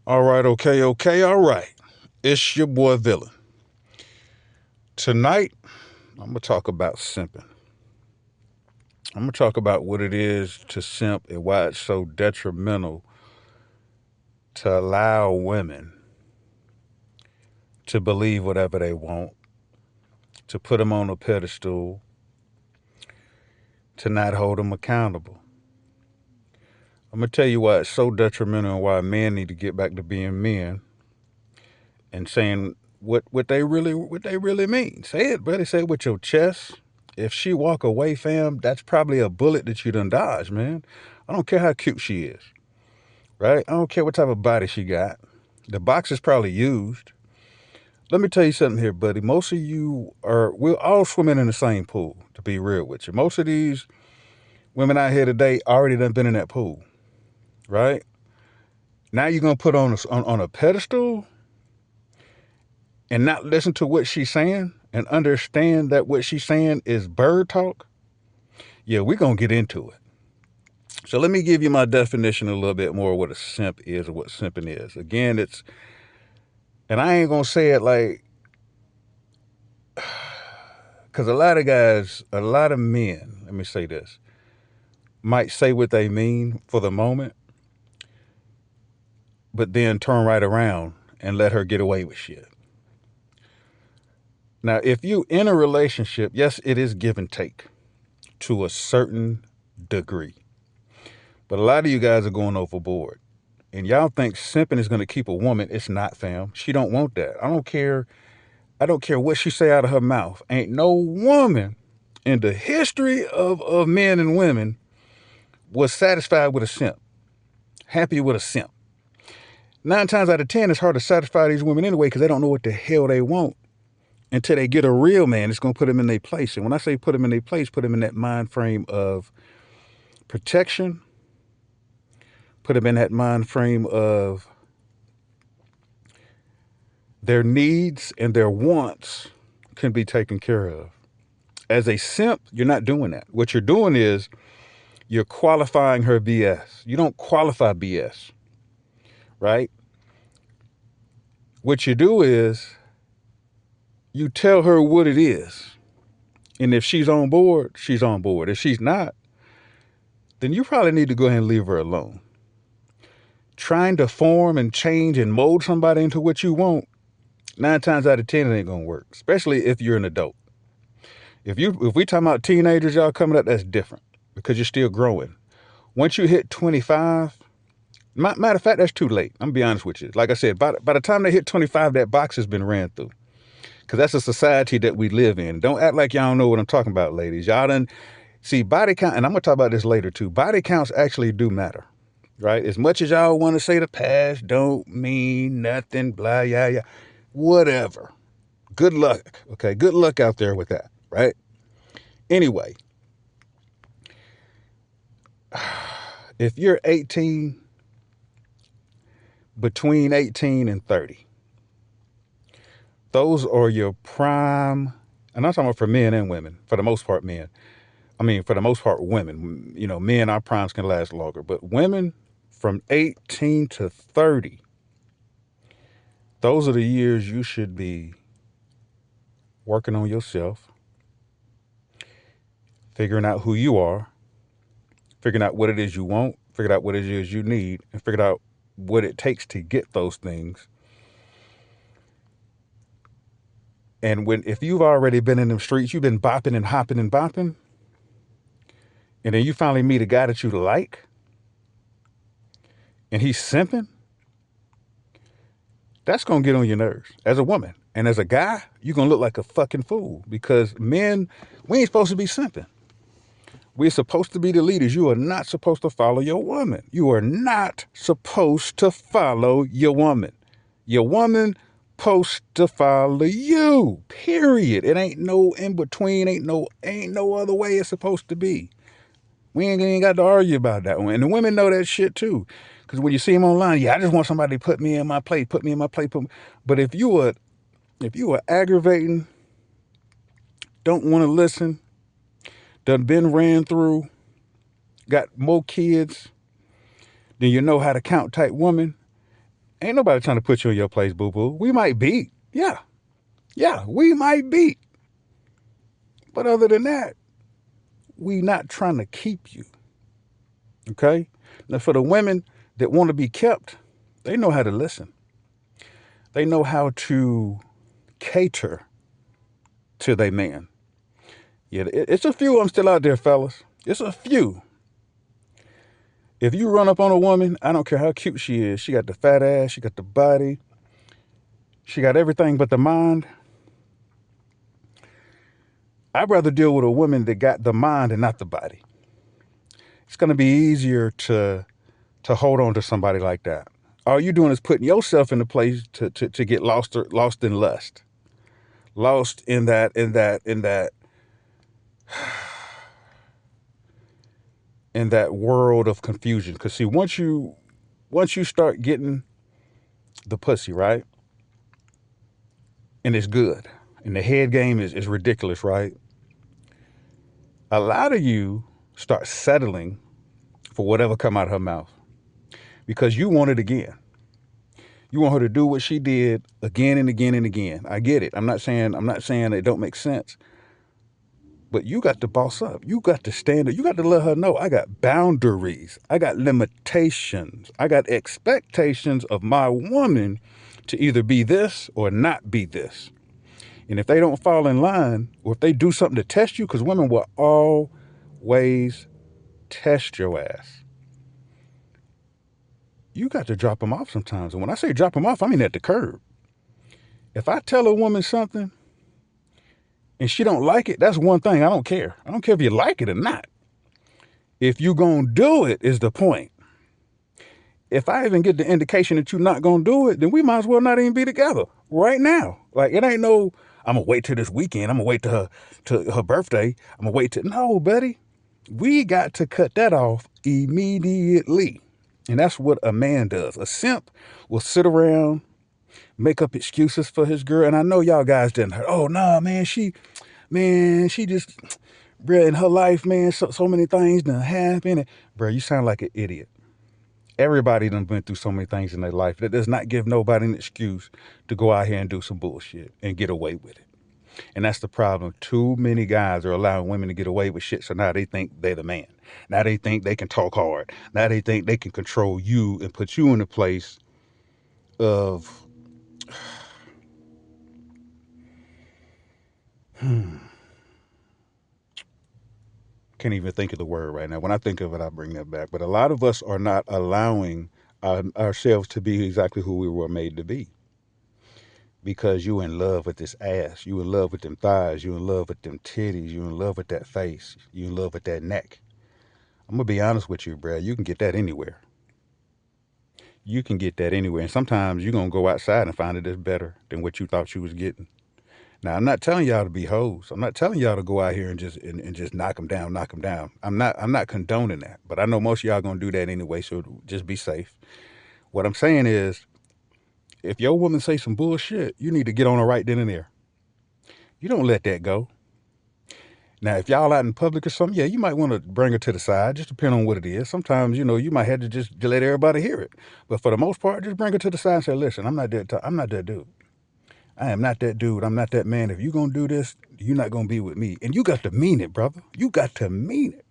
All right, okay, all right. It's your boy Villain. Tonight, I'm going to talk about simping. I'm going to talk about what it is to simp and why it's so detrimental to allow women to believe whatever they want, to put them on a pedestal, to not hold them accountable. I'm going to tell you why it's so detrimental and why men need to get back to being men and saying what they really mean. Say it, buddy. Say it with your chest. If she walk away, fam, that's probably a bullet that you done dodged, man. I don't care how cute she is, right? I don't care what type of body she got. The box is probably used. Let me tell you something here, buddy. Most of you we're all swimming in the same pool, to be real with you. Most of these women out here today already done been in that pool, right? Now you're gonna put on a pedestal and not listen to what she's saying and understand that what she's saying is bird talk. Yeah, we're gonna get into it. So let me give you my definition a little bit more of what a simp is or what simping is. Again, and I ain't gonna say it like, because a lot of guys, a lot of men, let me say this, might say what they mean for the moment, but then turn right around and let her get away with shit. Now, if you in a relationship, yes, it is give and take to a certain degree. But a lot of you guys are going overboard. And y'all think simping is going to keep a woman. It's not, fam. She don't want that. I don't care. I don't care what she say out of her mouth. Ain't no woman in the history of men and women was satisfied with a simp, happy with a simp. 9 times out of 10, it's hard to satisfy these women anyway because they don't know what the hell they want until they get a real man. It's going to put them in their place. And when I say put them in their place, put them in that mind frame of protection, put them in that mind frame of their needs and their wants can be taken care of. As a simp, you're not doing that. What you're doing is you're qualifying her BS. You don't qualify BS, right? What you do is you tell her what it is. And if she's on board, she's on board. If she's not, then you probably need to go ahead and leave her alone. Trying to form and change and mold somebody into what you want, 9 times out of 10, it ain't gonna work, especially if you're an adult. If we talking about teenagers, y'all coming up, that's different because you're still growing. Once you hit 25, matter of fact, that's too late. I'm gonna be honest with you. Like I said, by the time they hit 25, that box has been ran through. Because that's a society that we live in. Don't act like y'all don't know what I'm talking about, ladies. Y'all done see body count, and I'm gonna talk about this later too. Body counts actually do matter, right? As much as y'all want to say the past don't mean nothing, blah, yeah, whatever. Good luck, okay? Good luck out there with that, right? Anyway, if you're 18, between 18 and 30, those are your prime, and I'm talking about for men and women, for the most part, men. I mean, for the most part, women. You know, men, our primes can last longer, but women from 18 to 30, those are the years you should be working on yourself, figuring out who you are, figuring out what it is you want, figuring out what it is you need, and figuring out what it takes to get those things. And if you've already been in the streets, you've been bopping and hopping and bopping, and then you finally meet a guy that you like, and he's simping, that's gonna get on your nerves as a woman. And as a guy, you're gonna look like a fucking fool because men, we ain't supposed to be simping. We're supposed to be the leaders. You are not supposed to follow your woman. You are not supposed to follow your woman. Your woman supposed to follow you. Period. It ain't no in between. Ain't no other way it's supposed to be. We ain't got to argue about that one. And the women know that shit too. Because when you see them online, yeah, I just want somebody to put me in my place, put me in my place. But if you are aggravating, don't want to listen, done been ran through, got more kids than you know how to count type woman, Ain't nobody trying to put you in your place, boo boo. We might beat. Yeah. Yeah, we might beat. But other than that, we not trying to keep you. Okay? Now for the women that want to be kept, they know how to listen. They know how to cater to their man. Yeah, it's a few of them still out there, fellas. It's a few. If you run up on a woman, I don't care how cute she is. She got the fat ass, she got the body, she got everything but the mind. I'd rather deal with a woman that got the mind and not the body. It's going to be easier to hold on to somebody like that. All you doing is putting yourself in a place to get lost in lust, lost in that world of confusion. Because see, once you start getting the pussy right, and it's good, and the head game is ridiculous, right? A lot of you start settling for whatever come out of her mouth because you want it again. You want her to do what she did again and again and again. I get it. I'm not saying it don't make sense. But you got to boss up. You got to stand up. You got to let her know I got boundaries. I got limitations. I got expectations of my woman to either be this or not be this. And if they don't fall in line, or if they do something to test you, because women will always test your ass, you got to drop them off sometimes. And when I say drop them off, I mean at the curb. If I tell a woman something and she don't like it, that's one thing. I don't care. I don't care if you like it or not. If you gonna do it is the point. If I even get the indication that you're not gonna do it, then we might as well not even be together right now. Like it ain't no, I'm gonna wait till this weekend. I'm gonna wait to her birthday. I'm gonna wait till no, buddy. We got to cut that off immediately. And that's what a man does. A simp will sit around, make up excuses for his girl. And I know y'all guys didn't hear, oh nah, man, she just bruh, in her life, man, so many things done happen. And, bruh, you sound like an idiot. Everybody done been through so many things in their life. That does not give nobody an excuse to go out here and do some bullshit and get away with it. And that's the problem. Too many guys are allowing women to get away with shit, so now they think they're the man. Now they think they can talk hard. Now they think they can control you and put you in a place of can't even think of the word right now. When I think of it, I bring that back. But a lot of us are not allowing ourselves to be exactly who we were made to be because you in love with this ass, you in love with them thighs, you in love with them titties, you in love with that face, you in love with that neck. I'm gonna be honest with you, bruh. You can get that anywhere. You can get that anywhere, and sometimes you're gonna go outside and find it is better than what you thought you was getting. Now, I'm not telling y'all to be hoes. I'm not telling y'all to go out here and just knock them down, knock them down. I'm not condoning that, but I know most of y'all gonna do that anyway. So just be safe. What I'm saying is, if your woman say some bullshit, you need to get on her right then and there. You don't let that go. Now, if y'all out in public or something, yeah, you might want to bring her to the side, just depending on what it is. Sometimes, you might have to just let everybody hear it. But for the most part, just bring her to the side and say, listen, I'm not that dude. I am not that dude. I'm not that man. If you gonna do this, you're not gonna be with me. And you got to mean it, brother. You got to mean it.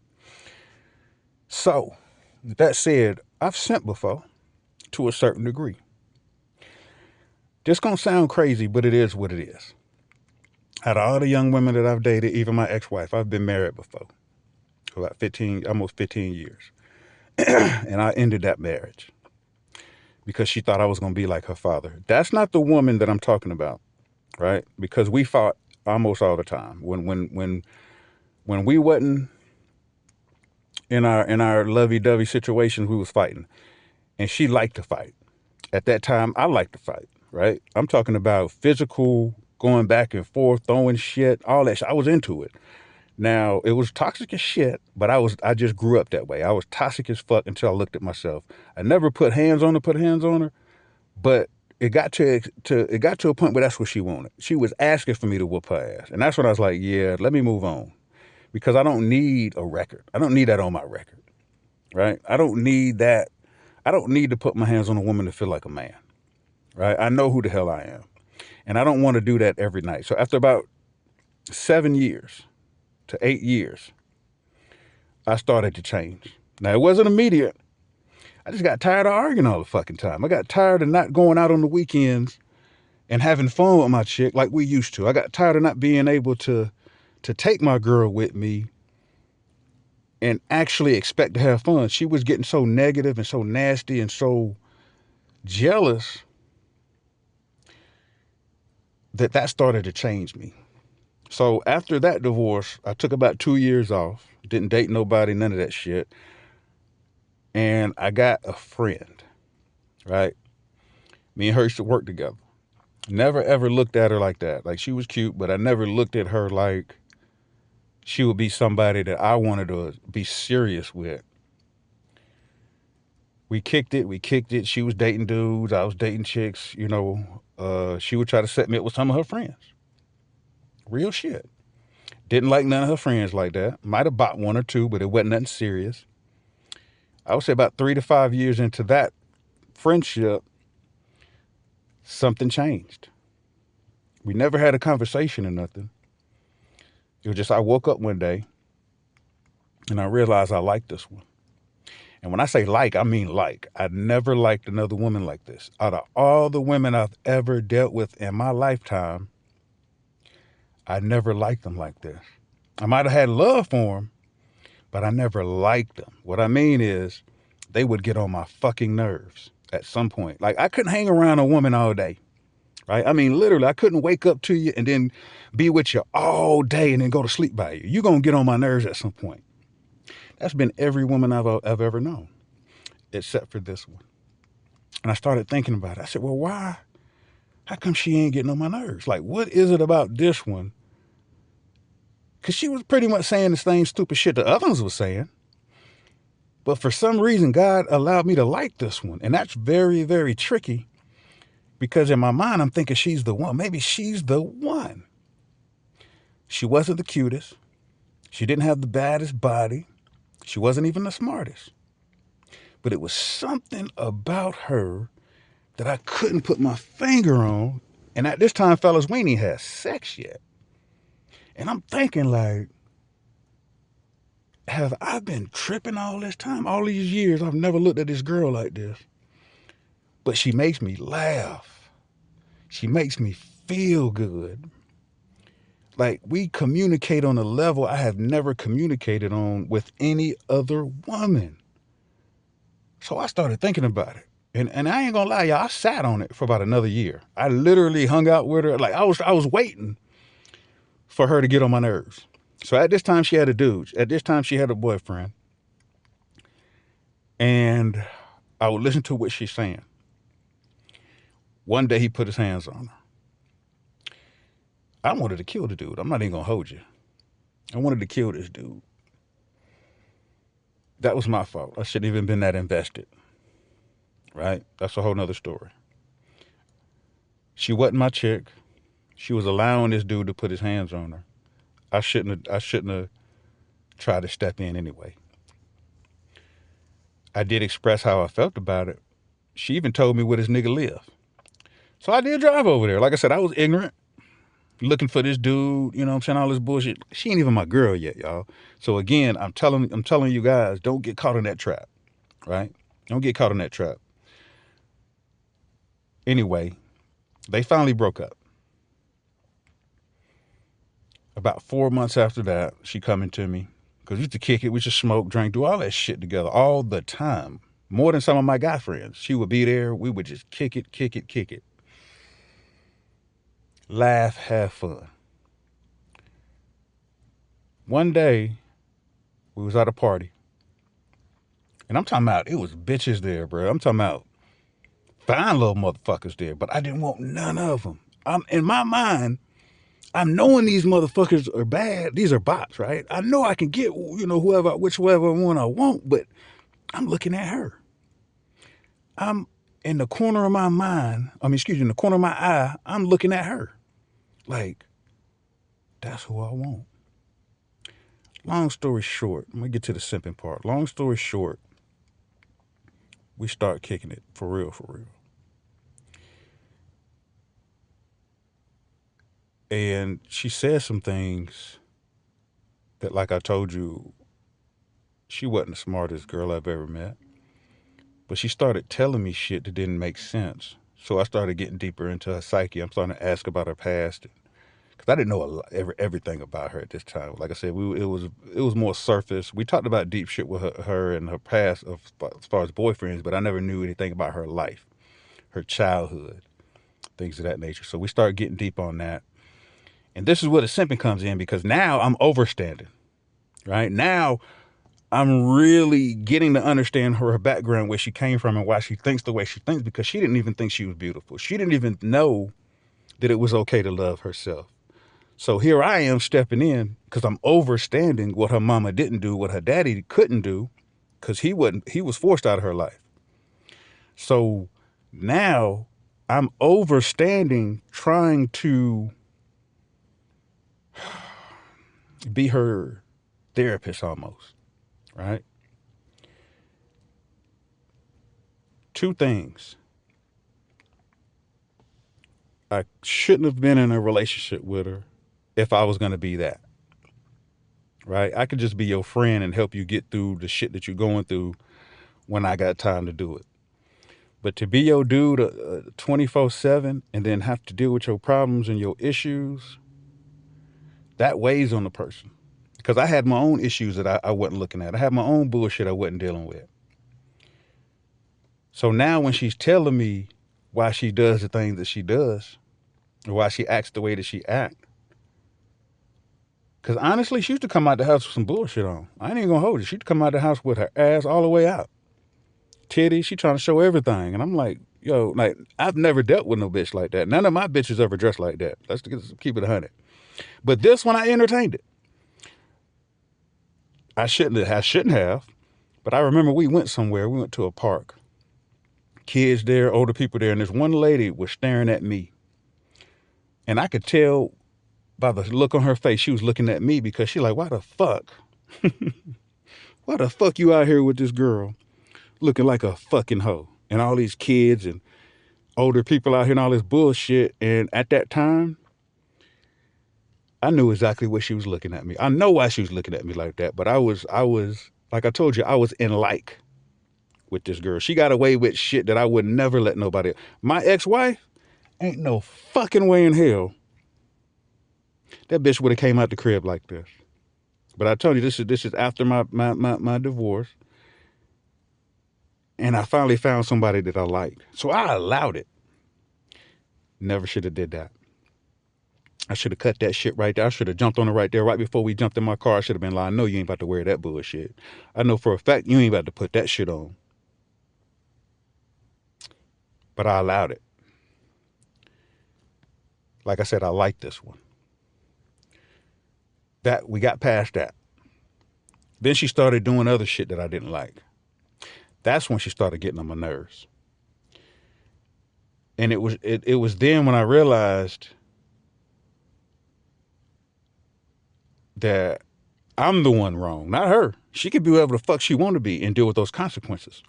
So, with that said, I've sent before to a certain degree. This gonna sound crazy, but it is what it is. Out of all the young women that I've dated, even my ex-wife, I've been married before for about 15, almost 15 years. And I ended that marriage because she thought I was going to be like her father. That's not the woman that I'm talking about, right? Because we fought almost all the time. When we wasn't in our lovey-dovey situations, we was fighting. And she liked to fight. At that time, I liked to fight, right? I'm talking about physical, going back and forth, throwing shit, all that shit. I was into it. Now, it was toxic as shit, but I just grew up that way. I was toxic as fuck until I looked at myself. I never put hands on her, but it got to a point where that's what she wanted. She was asking for me to whoop her ass. And that's when I was like, yeah, let me move on. Because I don't need a record. I don't need that on my record. Right? I don't need that. I don't need to put my hands on a woman to feel like a man. right? I know who the hell I am. And I don't want to do that every night. So after about 7 years to 8 years, I started to change. Now, it wasn't immediate. I just got tired of arguing all the fucking time. I got tired of not going out on the weekends and having fun with my chick like we used to. I got tired of not being able to take my girl with me and actually expect to have fun. She was getting so negative and so nasty and so jealous that started to change me. So after that divorce, I took about 2 years off, didn't date nobody, none of that shit. And I got a friend, right? Me and her used to work together. Never ever looked at her like that. Like, she was cute, but I never looked at her like she would be somebody that I wanted to be serious with. We kicked it. We kicked it. She was dating dudes. I was dating chicks. She would try to set me up with some of her friends. Real shit. Didn't like none of her friends like that. Might have bought one or two, but it wasn't nothing serious. I would say about 3 to 5 years into that friendship, something changed. We never had a conversation or nothing. It was just I woke up one day and I realized I liked this one. And when I say like, I mean like. I'd never liked another woman like this. Out of all the women I've ever dealt with in my lifetime, I never liked them like this. I might have had love for them, but I never liked them. What I mean is, they would get on my fucking nerves at some point. Like, I couldn't hang around a woman all day, right? I mean, literally, I couldn't wake up to you and then be with you all day and then go to sleep by you. You're going to get on my nerves at some point. That's been every woman I've ever known, except for this one. And I started thinking about it. I said, well, why? How come she ain't getting on my nerves? Like, what is it about this one? Because she was pretty much saying the same stupid shit the others was saying. But for some reason, God allowed me to like this one. And that's very, very tricky, because in my mind, I'm thinking she's the one. Maybe she's the one. She wasn't the cutest. She didn't have the baddest body. She wasn't even the smartest. But it was something about her that I couldn't put my finger on. And at this time, fellas, we ain't even had sex yet. And I'm thinking, like, have I been tripping all this time? All these years, I've never looked at this girl like this. But she makes me laugh. She makes me feel good. Like, we communicate on a level I have never communicated on with any other woman. So I started thinking about it. And I ain't gonna lie, y'all, I sat on it for about another year. I literally hung out with her. Like, I was waiting for her to get on my nerves. So at this time she had a dude. At this time she had a boyfriend. And I would listen to what she's saying. One day he put his hands on her. I wanted to kill the dude. I'm not even gonna hold you. I wanted to kill this dude. That was my fault. I shouldn't even been that invested. Right? That's a whole nother story. She wasn't my chick. She was allowing this dude to put his hands on her. I shouldn't have tried to step in anyway. I did express how I felt about it. She even told me where this nigga lived. So I did drive over there. Like I said, I was ignorant, looking for this dude, you know what I'm saying, all this bullshit. She ain't even my girl yet, y'all. So again, I'm telling you guys, don't get caught in that trap, right? Don't get caught in that trap. Anyway, they finally broke up. About 4 months after that, she coming to me. Because we used to kick it, we used to smoke, drink, do all that shit together all the time. More than some of my guy friends. She would be there. We would just kick it, kick it, kick it. Laugh, have fun. One day, we was at a party. And I'm talking about, it was bitches there, bro. I'm talking about fine little motherfuckers there. But I didn't want none of them. In my mind, I'm knowing these motherfuckers are bad. These are bots, right? I know I can get, whichever one I want, but I'm looking at her. I'm in the corner of my mind, in the corner of my eye, I'm looking at her. Like, that's who I want. Long story short, I'm going to get to the simping part. Long story short, we start kicking it for real, for real. And she said some things that, like I told you, she wasn't the smartest girl I've ever met. But she started telling me shit that didn't make sense. So I started getting deeper into her psyche. I'm starting to ask about her past because I didn't know everything about her at this time. Like I said, it was more surface. We talked about deep shit with her and her past as far as boyfriends, but I never knew anything about her life, her childhood, things of that nature. So we started getting deep on that. And this is where the simping comes in because now I'm overstanding. Right now, I'm really getting to understand her background, where she came from, and why she thinks the way she thinks, because she didn't even think she was beautiful. She didn't even know that it was okay to love herself. So here I am stepping in because I'm overstanding what her mama didn't do, what her daddy couldn't do, because he was forced out of her life. So now I'm overstanding, trying to be her therapist almost, right? Two things. I shouldn't have been in a relationship with her if I was going to be that, right? I could just be your friend and help you get through the shit that you're going through when I got time to do it. But to be your dude 24/7 and then have to deal with your problems and your issues, that weighs on the person. Because I had my own issues that I wasn't looking at. I had my own bullshit I wasn't dealing with. So now when she's telling me why she does the things that she does, or why she acts the way that she acts, because honestly, she used to come out the house with some bullshit on. I ain't even gonna hold you. She'd come out the house with her ass all the way out. Titties, she trying to show everything. And I'm like, yo, like, I've never dealt with no bitch like that. None of my bitches ever dressed like that. Let's keep it 100. But this one, I entertained it. I shouldn't have. But I remember we went somewhere. We went to a park. Kids there, older people there. And this one lady was staring at me. And I could tell by the look on her face, she was looking at me because she like, why the fuck? Why the fuck you out here with this girl looking like a fucking hoe? And all these kids and older people out here and all this bullshit. And at that time, I knew exactly what she was looking at me. I know why she was looking at me like that. But I was, like I told you, I was in like with this girl. She got away with shit that I would never let nobody. My ex-wife, ain't no fucking way in hell that bitch would have came out the crib like this. But I told you, this is after my divorce. And I finally found somebody that I liked. So I allowed it. Never should have did that. I should have cut that shit right there. I should have jumped on it right there. Right before we jumped in my car, I should have been like, I know you ain't about to wear that bullshit. I know for a fact you ain't about to put that shit on. But I allowed it. Like I said, I like this one. That we got past that. Then she started doing other shit that I didn't like. That's when she started getting on my nerves. And it was then when I realized that I'm the one wrong, not her. She could be whoever the fuck she want to be and deal with those consequences.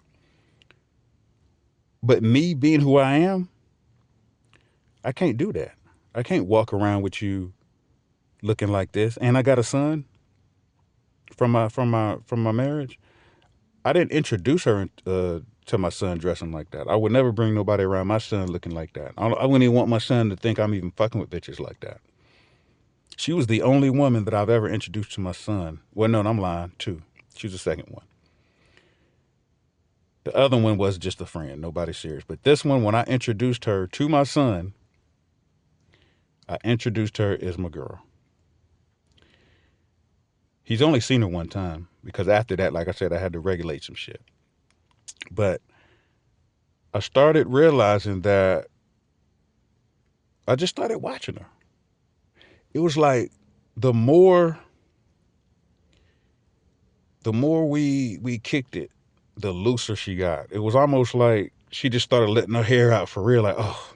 But me being who I am, I can't do that. I can't walk around with you looking like this. And I got a son from my marriage. I didn't introduce her to my son dressing like that. I would never bring nobody around my son looking like that. I wouldn't even want my son to think I'm even fucking with bitches like that. She was the only woman that I've ever introduced to my son. Well, no, I'm lying, too. She was the second one. The other one was just a friend, nobody serious. But this one, when I introduced her to my son, I introduced her as my girl. He's only seen her one time because after that, like I said, I had to regulate some shit. But I started realizing that I just started watching her. It was like the more we kicked it, the looser she got. It was almost like she just started letting her hair out for real. Like, oh,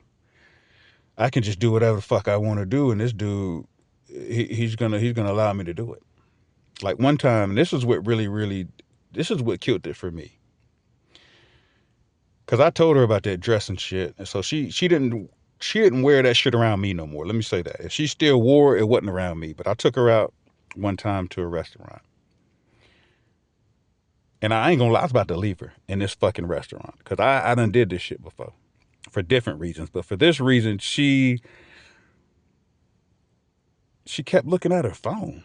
I can just do whatever the fuck I want to do, and this dude, he's gonna allow me to do it. Like one time, and this is what killed it for me. Cause I told her about that dress and shit, and so she didn't. She didn't wear that shit around me no more. Let me say that. If she still wore it, it wasn't around me. But I took her out one time to a restaurant. And I ain't gonna lie, I was about to leave her in this fucking restaurant. Cause I done did this shit before. For different reasons. But for this reason, she kept looking at her phone.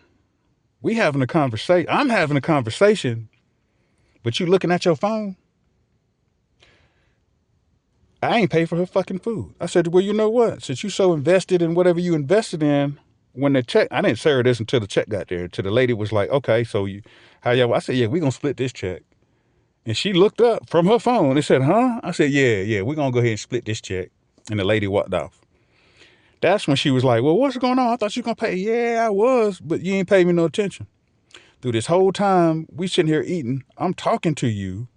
We having a conversation. I'm having a conversation, but you looking at your phone? I ain't pay for her fucking food. I said, well, you know what? Since you so invested in whatever you invested in, when the check, I didn't say her this until the check got there. Until the lady was like, okay, so you, how y'all? I said, yeah, we gonna split this check. And she looked up from her phone and said, huh? I said, yeah, we gonna go ahead and split this check. And the lady walked off. That's when she was like, well, what's going on? I thought you were gonna pay. Yeah, I was, but you ain't pay me no attention. Through this whole time, we sitting here eating. I'm talking to you.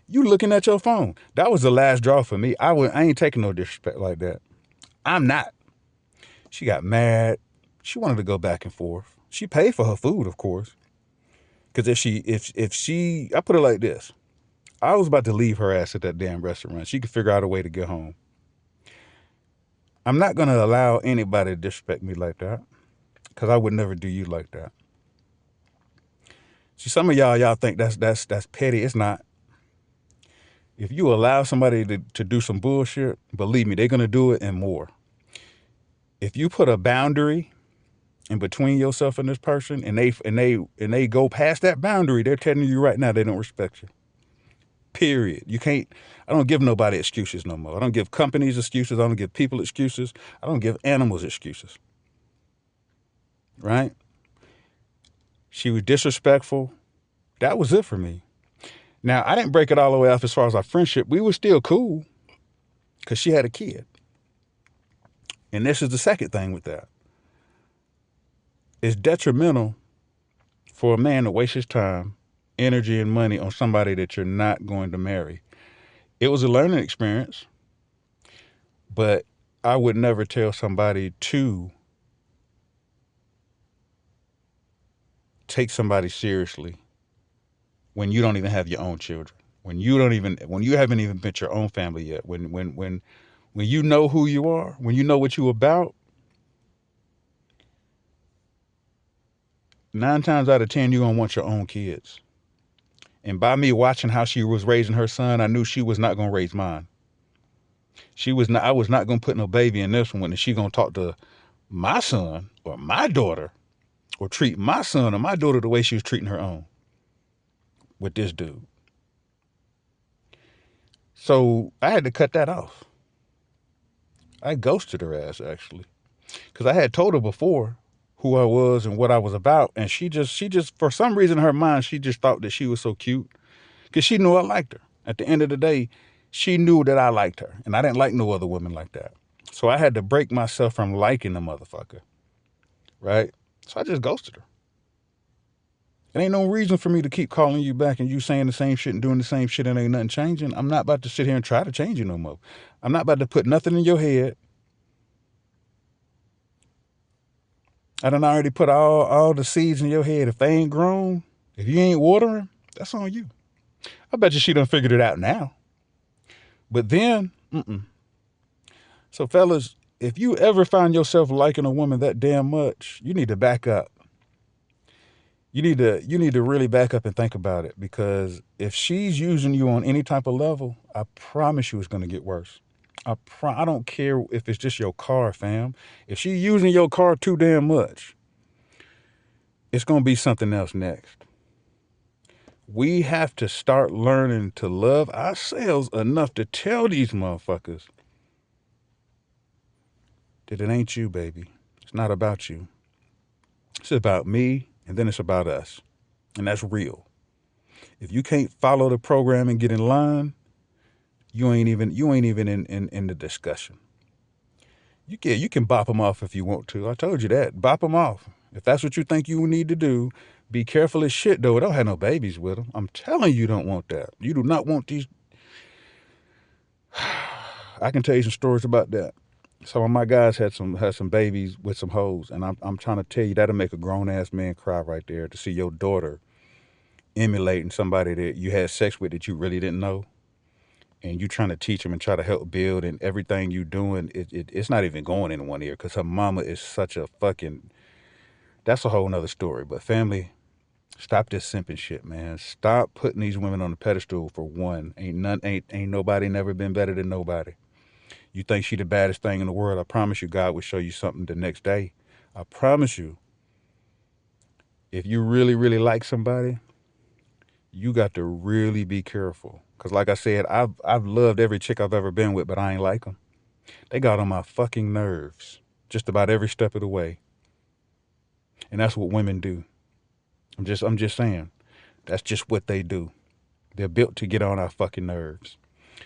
You looking at your phone. That was the last draw for me. I ain't taking no disrespect like that. I'm not. She got mad. She wanted to go back and forth. She paid for her food, of course. Because if she, I put it like this. I was about to leave her ass at that damn restaurant. She could figure out a way to get home. I'm not gonna allow anybody to disrespect me like that. Because I would never do you like that. See, some of y'all think that's petty. It's not. If you allow somebody to do some bullshit, believe me, they're gonna do it and more. If you put a boundary in between yourself and this person, and they go past that boundary, they're telling you right now they don't respect you. Period. You can't. I don't give nobody excuses no more. I don't give companies excuses. I don't give people excuses. I don't give animals excuses. Right? She was disrespectful. That was it for me. Now I didn't break it all the way off as far as our friendship. We were still cool because she had a kid. And this is the second thing with that. It's detrimental for a man to waste his time, energy, and money on somebody that you're not going to marry. It was a learning experience, but I would never tell somebody to take somebody seriously when you don't even have your own children. When you haven't even met your own family yet. When you know who you are, when you know what you about, 9 times out of 10 you're gonna want your own kids. And by me watching how she was raising her son, I knew she was not gonna raise mine. She was not. I was not gonna put no baby in this one, and she gonna talk to my son or my daughter, or treat my son or my daughter the way she was treating her own with this dude. So I had to cut that off. I ghosted her ass actually, because I had told her before who I was and what I was about, and she just for some reason in her mind she just thought that she was so cute because she knew I liked her. At the end of the day, she knew that I liked her, and I didn't like no other women like that. So I had to break myself from liking the motherfucker, right? So I just ghosted her. It ain't no reason for me to keep calling you back and you saying the same shit and doing the same shit and ain't nothing changing. I'm not about to sit here and try to change you no more. I'm not about to put nothing in your head. I done already put all the seeds in your head. If they ain't grown, if you ain't watering, that's on you. I bet you she done figured it out now. But then, So fellas, if you ever find yourself liking a woman that damn much, you need to back up. You need to really back up and think about it, because if she's using you on any type of level, I promise you it's gonna get worse. I don't care if it's just your car, fam. If she's using your car too damn much, it's gonna be something else next. We have to start learning to love ourselves enough to tell these motherfuckers that it ain't you, baby. It's not about you. It's about me, and then it's about us. And that's real. If you can't follow the program and get in line, you ain't even in the discussion. You can bop them off if you want to. I told you that. Bop them off. If that's what you think you need to do, be careful as shit though. Don't have no babies with them. I'm telling you, you don't want that. You do not want these. I can tell you some stories about that. Some of my guys had some babies with some hoes, and I'm trying to tell you that'll make a grown ass man cry right there to see your daughter emulating somebody that you had sex with that you really didn't know, and you trying to teach them and try to help build, and everything you doing, it's not even going in one ear because her mama is such a fucking. That's a whole nother story. But family, stop this simping shit, man. Stop putting these women on the pedestal for one. Ain't nobody never been better than nobody. You think she the baddest thing in the world? I promise you, God will show you something the next day. I promise you, if you really, really like somebody, you got to really be careful. Cause like I said, I've loved every chick I've ever been with, but I ain't like them. They got on my fucking nerves, just about every step of the way. And that's what women do. I'm just saying, that's just what they do. They're built to get on our fucking nerves.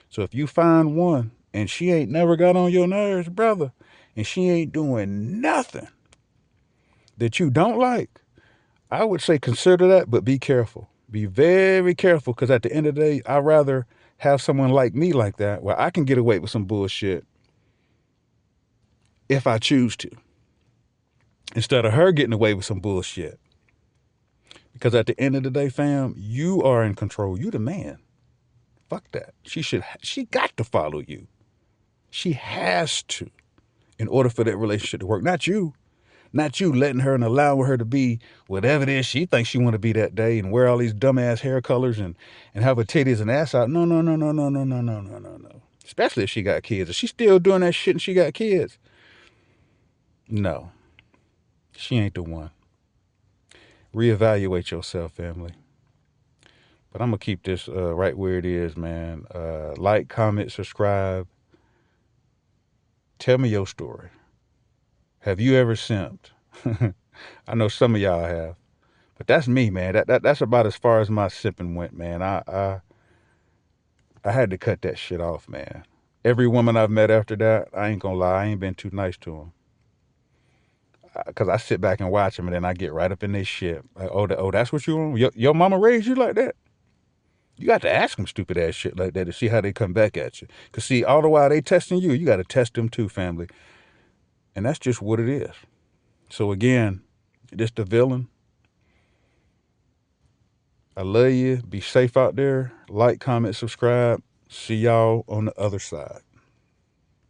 So if you find one and she ain't never got on your nerves, brother, and she ain't doing nothing that you don't like, I would say consider that, but be careful. Be very careful, because at the end of the day, I'd rather have someone like me like that, where I can get away with some bullshit if I choose to, instead of her getting away with some bullshit. Because at the end of the day, fam, you are in control. You the man. Fuck that. She got to follow you. She has to, in order for that relationship to work. Not you. Not you letting her and allowing her to be whatever it is she thinks she want to be that day and wear all these dumbass hair colors and have her titties and ass out. No, no, no, no, no, no, no, no, no, no, no. Especially if she got kids. If she's still doing that shit and she got kids, no, she ain't the one. Reevaluate yourself, family. But I'm gonna keep this right where it is, man. Like, comment, subscribe. Tell me your story. Have you ever simped? I know some of y'all have. But that's me, man. That's about as far as my sipping went, man. I had to cut that shit off, man. Every woman I've met after that, I ain't gonna lie, I ain't been too nice to them. Cause I sit back and watch them, and then I get right up in their shit. Like, oh, that's what you want? Your mama raised you like that? You got to ask them stupid ass shit like that to see how they come back at you. Cause see, all the while they testing you, you got to test them too, family. And that's just what it is. So again, this the villain. I love you. Be safe out there. Like, comment, subscribe. See y'all on the other side.